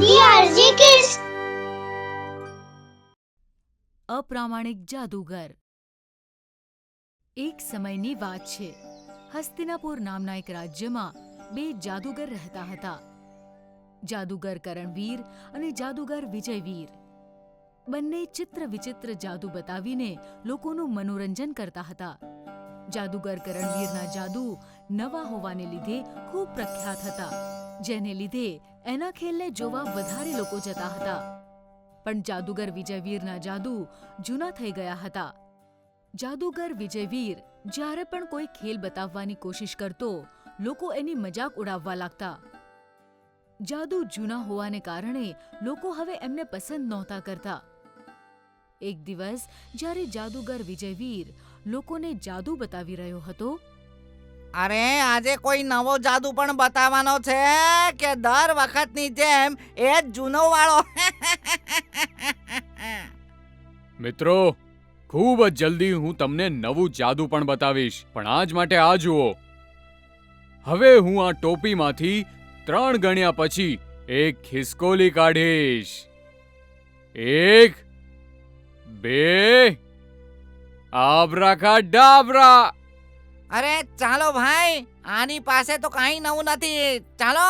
DRJ Kids. અપ્રામાણિક જાદુગર. એક સમયની વાત છે. હસ્તિનાપુર નામના એક રાજ્યમાં બે જાદુગર રહેતા હતા. જાદુગર કરણવીર અને જાદુગર વિજયવીર. બંને ચિત્ર વિચિત્ર જાદુ બતાવીને લોકોનું મનોરંજન કરતા હતા. જાદુગર કરણવીરના જાદુ નવા હોવાને લીધે ખૂબ પ્રખ્યાત હતા, જેને લીધે એના ખેલને જોવા વધારે લોકો જતા હતા. પણ જાદુગર વિજયવીરના જાદુ જૂના થઈ ગયા હતા. જાદુગર વિજયવીર જ્યારે પણ કોઈ ખેલ બતાવવાની કોશિશ કરતો, લોકો એની મજાક ઉડાવવા લાગતા. જાદુ જૂના હોવાને કારણે લોકો હવે એમને પસંદ નહોતા કરતા. એક દિવસ જ્યારે જાદુગર વિજયવીર લોકોને જાદુ બતાવી રહ્યો હતો, અરે આજે કોઈ નવો જાદુ પણ બતાવવાનો છે કે દર વખતની જેમ એ જ જૂનો વાળો? મિત્રો, ખૂબ જ જલ્દી હું તમને નવું જાદુ પણ બતાવીશ, પણ આજ માટે આ જુઓ. હવે હું આ ટોપીમાંથી 3 ગણ્યા પછી એક ખિસકોલી કાઢીશ. 1 2 આબ્રાકાડાબ્રા. અરે ચાલો ભાઈ, આની પાસે તો કાંઈ નવું નથી, ચાલો.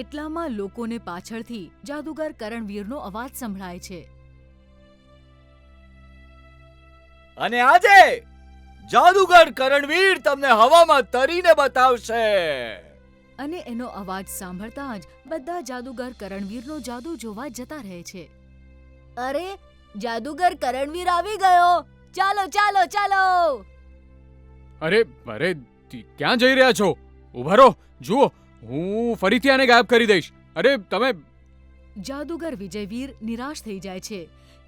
એટલામાં લોકોને પાછળથી જાદુગર કરણવીરનો અવાજ સંભળાય છે. અને આજે જાદુગર કરણવીર તમને હવામાં તરીને બતાવશે. અને એનો અવાજ સાંભળતા જ બધા જાદુગર કરણવીરનો જાદુ જોવા જતા રહે છે. અરે, જાદુગર કરણવીર આવી ગયો! ચાલો ચાલો ચાલો! અરે ક્યાં જઈ રહ્યા છો? ઊભા રહો, જુઓ, હું ફરીથી આને ગાયબ કરી દઈશ. અરે તમે... જાદુગર વિજયવીર નિરાશ થઈ જાય છે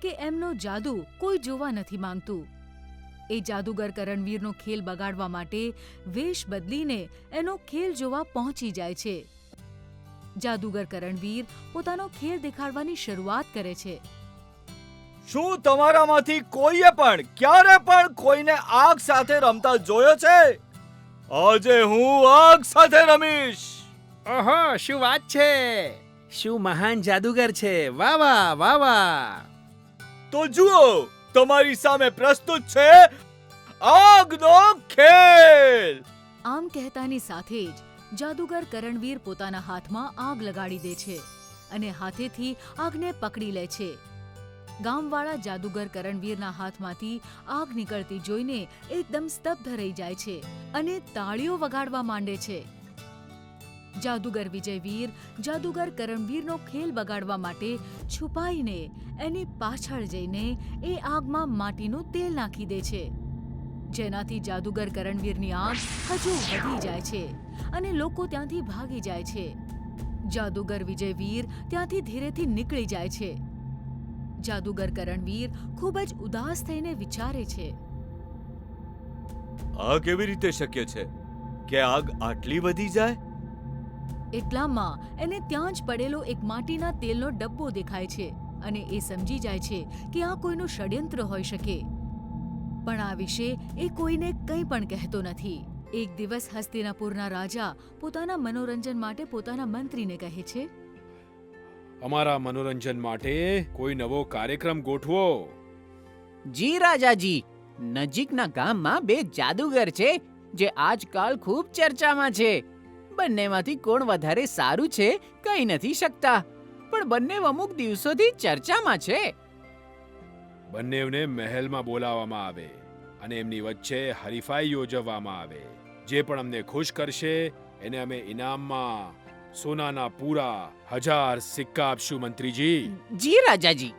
કે એમનો જાદુ કોઈ જોવા નથી માંગતું. એ જાદુગર કરણવીરનો ખેલ બગાડવા માટે વેશ બદલીને એનો ખેલ જોવા પહોંચી જાય છે. જાદુગર કરણવીર પોતાનો ખેલ દેખાડવાની શરૂઆત કરે છે. શું તમારામાંથી કોઈએ પણ ક્યારે પણ કોઈને આગ સાથે રમતા જોયો છે? આજે હું આગ સાથે રમીશ. ઓહો, શું વાત છે! શું મહાન જાદુગર છે! વાહ વાહ વાહ વાહ! તો જુઓ, તમારી સામે પ્રસ્તુત છે આગનો ખેલ. આમ કહેતાની સાથે જ જાદુગર કરણવીર પોતાના હાથમાં આગ લગાડી દે છે અને હાથેથી આગને પકડી લે છે. ગામવાળા જાદુગર કરણવીરના હાથમાંથી આગ નીકળતી જોઈને એકદમ સ્તબ્ધ રહી જાય છે અને તાળીઓ વગાડવા માંડે છે. જાદુગર વિજયવીર જાદુગર કરણવીરનો ખેલ બગાડવા માટે છુપાઈને એની પાછળ જઈને એ આગમાં માટીનું તેલ નાખી દે છે, જેનાથી જાદુગર કરણવીરની આગ હજુ વધી જાય છે અને લોકો ત્યાંથી ભાગી જાય છે. જાદુગર વિજયવીર ત્યાંથી ધીરેથી નીકળી જાય છે. જાદુગર કરણવીર ખૂબ જ ઉદાસ થઈને વિચારે છે, આ કેવી રીતે શક્ય છે કે આગ આટલી વધી જાય? એટલામાં એને ત્યાં જ પડેલો એક માટીના તેલનો ડબ્બો દેખાય છે અને એ સમજી જાય છે કે આ કોઈનું ષડયંત્ર હોઈ શકે. પણ આ વિશે એ કોઈને કંઈ પણ કહેતો નથી. એક દિવસ હસ્તિનાપુરના રાજા પોતાના મનોરંજન માટે પોતાના મંત્રીને કહે છે, અમારા મનોરંજન માટે કોઈ નવો કાર્યક્રમ ગોઠવો. જી રાજાજી, નજીકના ગામમાં 2 જાદુગર છે જે આજકાલ ખૂબ ચર્ચામાં છે. બંનેમાંથી કોણ વધારે સારું છે કહી નથી શકતા, પણ બંને અમુક દિવસોથી ચર્ચામાં છે. બંનેવને મહેલમાં બોલાવવામાં આવે અને એમની વચ્ચે હરીફાઈ યોજવામાં આવે. જે પણ અમને ખુશ કરશે એને અમે ઇનામમાં સોનાના પૂરા 1000 સિક્કા આપશું મંત્રીજી. જી રાજાજી.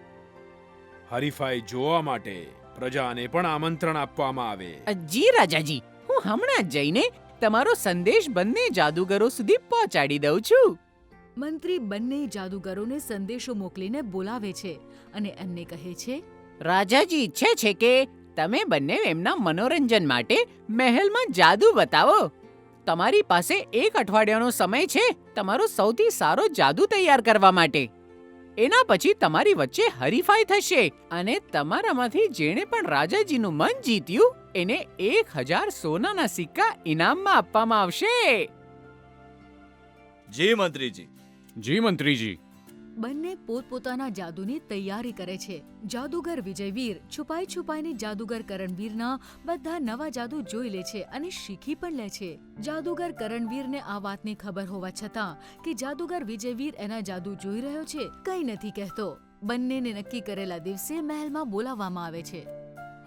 હરીફાઈ જોવા માટે પ્રજાને પણ આમંત્રણ આપવામાં આવે. જી રાજાજી, હું હમણાં જ જઈને તમારો સંદેશ બંને જાદુગરો સુધી પહોંચાડી દઉં છું. મંત્રી બંને જાદુગરોને સંદેશો મોકલીને બોલાવે છે અને એમને કહે છે, રાજાજી ઈચ્છે છે કે તમે બંને એમના મનોરંજન માટે મહેલમાં જાદુ બતાવો. તમારી પાસે 1 અઠવાડિયાનો સમય છે તમારો સૌથી સારો જાદુ તૈયાર કરવા માટે. એના પછી તમારી વચ્ચે હરીફાઈ થશે અને તમારામાંથી જેણે પણ રાજાજીનું મન જીત્યું એને 1000 સોનાના સિક્કા ઇનામમાં આપવામાં આવશે. જી મંત્રીજી. જી મંત્રીજી. બંને પોતપોતાના જાદુની તૈયારી કરે છે. જાદુગર વિજયવીર છુપાઈ છુપાઈને જાદુગર કરણવીરના બધા નવા જાદુ જોઈ લે છે અને શીખી પણ લે છે. જાદુગર કરણવીરને આ વાતની ખબર હોવા છતાં કે જાદુગર વિજયવીર એના જાદુ જોઈ રહ્યો છે, કંઈ નથી કહેતો. બંનેને નક્કી કરેલા દિવસે મહેલમાં બોલાવવામાં આવે છે.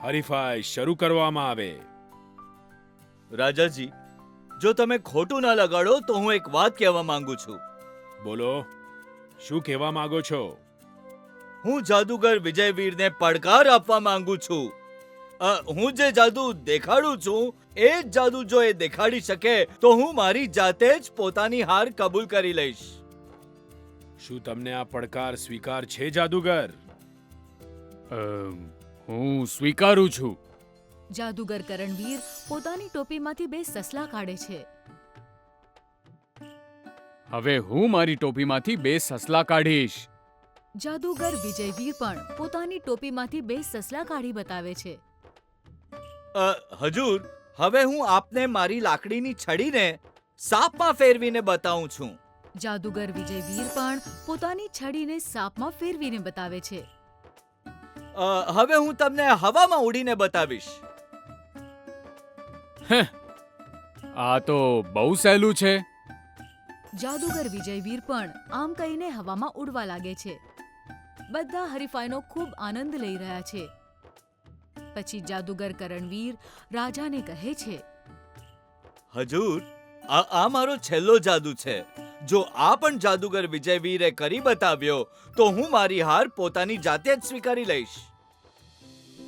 હરીફાઈ શરૂ કરવામાં આવે. રાજાજી, જો તમે ખોટું ના લગાડો તો હું એક વાત કહેવા માંગુ છું. બોલો, શું કહેવા માંગો છો? હું જાદુગર વિજયવીરને પડકાર આપવા માંગુ છું. હું જે જાદુ દેખાડું છું એ જ જાદુ જો એ દેખાડી શકે તો હું મારી જાતે જ પોતાની હાર કબૂલ કરી લઈશ. શું તમને આ પડકાર સ્વીકાર છે જાદુગર? હું સ્વીકારું છું. જાદુગર કરણવીર પોતાની ટોપીમાંથી બે સસલા કાઢે છે. હવે હું મારી ટોપીમાંથી બે સસલા કાઢીશ. જાદુગર વિજયવીર પણ પોતાની ટોપીમાંથી બે સસલા કાઢી બતાવે છે. હજૂર, હવે હું આપને મારી લાકડીની છડીને સાપમાં ફેરવીને બતાવું છું. જાદુગર વિજયવીર પણ પોતાની છડીને સાપમાં ફેરવીને બતાવે છે. હવે હું તમને હવામાં ઉડીને બતાવીશ. આ તો બહુ સહેલું છે. જાદુગર વિજયવીર પણ આમ કહીને હવામાં ઉડવા લાગે છે. બધા હરીફાઈનો ખૂબ આનંદ લઈ રહ્યા છે. પછી જાદુગર કરણવીર રાજાને કહે છે, હજૂર, આ મારો છેલ્લો જાદુ છે. જો આ પણ જાદુગર વિજયવીરે કરી બતાવ્યો તો હું મારી હાર પોતાની જાતે જ સ્વીકારી લઈશ.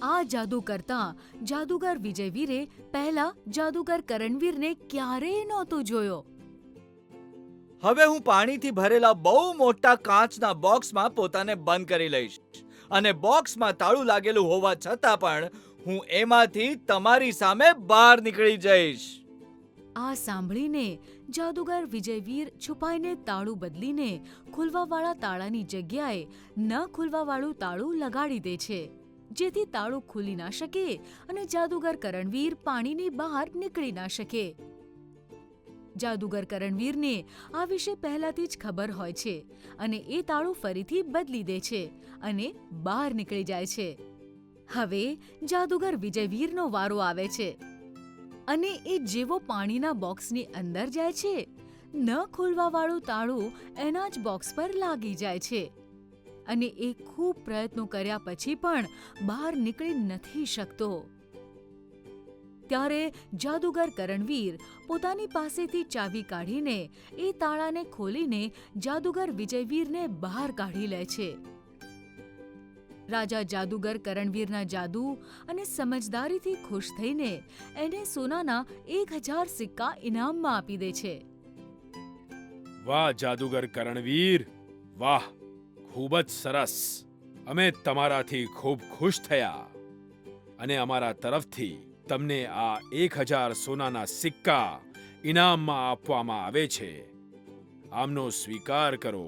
આ જાદુ કરતા જાદુગર વિજયવીરે પહેલા જાદુગર કરણવીરને ક્યારેય નહોતો જોયો. હવે હું પાણીથી ભરેલા બહુ મોટા કાચના બોક્સમાં પોતાને બંધ કરી લઈશ અને બોક્સમાં તાળું લાગેલું હોવા છતાં પણ હું એમાંથી તમારી સામે બહાર નીકળી જઈશ. આ સાંભળીને જાદુગર વિજયવીર છુપાઈને તાળું બદલીને ખુલવાવાળા તાળાની જગ્યાએ ન ખુલવાવાળું તાળું લગાડી દે છે, જેથી તાળું ખુલી ના શકે અને જાદુગર કરણવીર પાણીની બહાર નીકળી ના શકે. જાદુગર કરણવીરને આ વિશે પહેલાથી જ ખબર હોય છે અને એ તાળું ફરીથી બદલી દે છે અને બહાર નીકળી જાય છે. હવે જાદુગર વિજયવીરનો વારો આવે છે અને એ જેવો પાણીના બોક્સની અંદર જાય છે, ન ખોલવાવાળું તાળું એના જ બોક્સ પર લાગી જાય છે અને એ ખૂબ પ્રયત્નો કર્યા પછી પણ બહાર નીકળી નથી શકતો. ત્યારે જાદુગર કરણવીર પોતાની પાસેથી ચાવી કાઢીને એ તાળાને ખોલીને જાદુગર વિજયવીરને બહાર કાઢી લે છે. રાજા જાદુગર કરણવીરના જાદુ અને સમજદારીથી ખુશ થઈને એને સોનાના 1000 સિક્કા ઇનામમાં આપી દે છે. વાહ જાદુગર કરણવીર, વાહ, ખૂબ જ સરસ. અમે તમારાથી ખૂબ ખુશ થયા અને અમારા તરફથી તમને આ 1000 સોનાના સિક્કા ઇનામમાં આપવામાં આવે છે. આમનો સ્વીકાર કરો.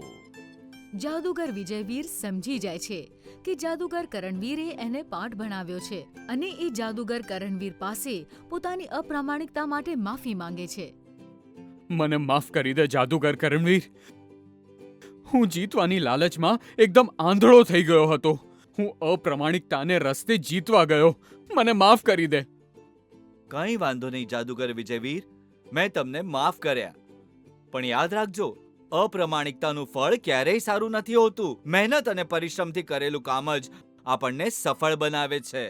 જાદુગર વિજયવીર સમજી જાય છે કે જાદુગર કરણવીરે એને પાઠ ભણાવ્યો છે અને એ જાદુગર કરણવીર પાસે પોતાની અપ્રામાણિકતા માટે માફી માંગે છે. મને માફ કરી દે જાદુગર કરણવીર. હું જીતવાની લાલચમાં એકદમ આંધળો થઈ ગયો હતો. હું અપ્રામાણિકતાને રસ્તે જીતવા ગયો. મને માફ કરી દે. કંઈ વાંધો નહીં જાદુગર વિજયવીર, મેં તમને માફ કર્યા. પણ યાદ રાખજો, અપ્રામાણિકતાનું ફળ ક્યારેય સારું નથી હોતું. મહેનત અને પરિશ્રમથી કરેલું કામ જ આપણને સફળ બનાવે છે.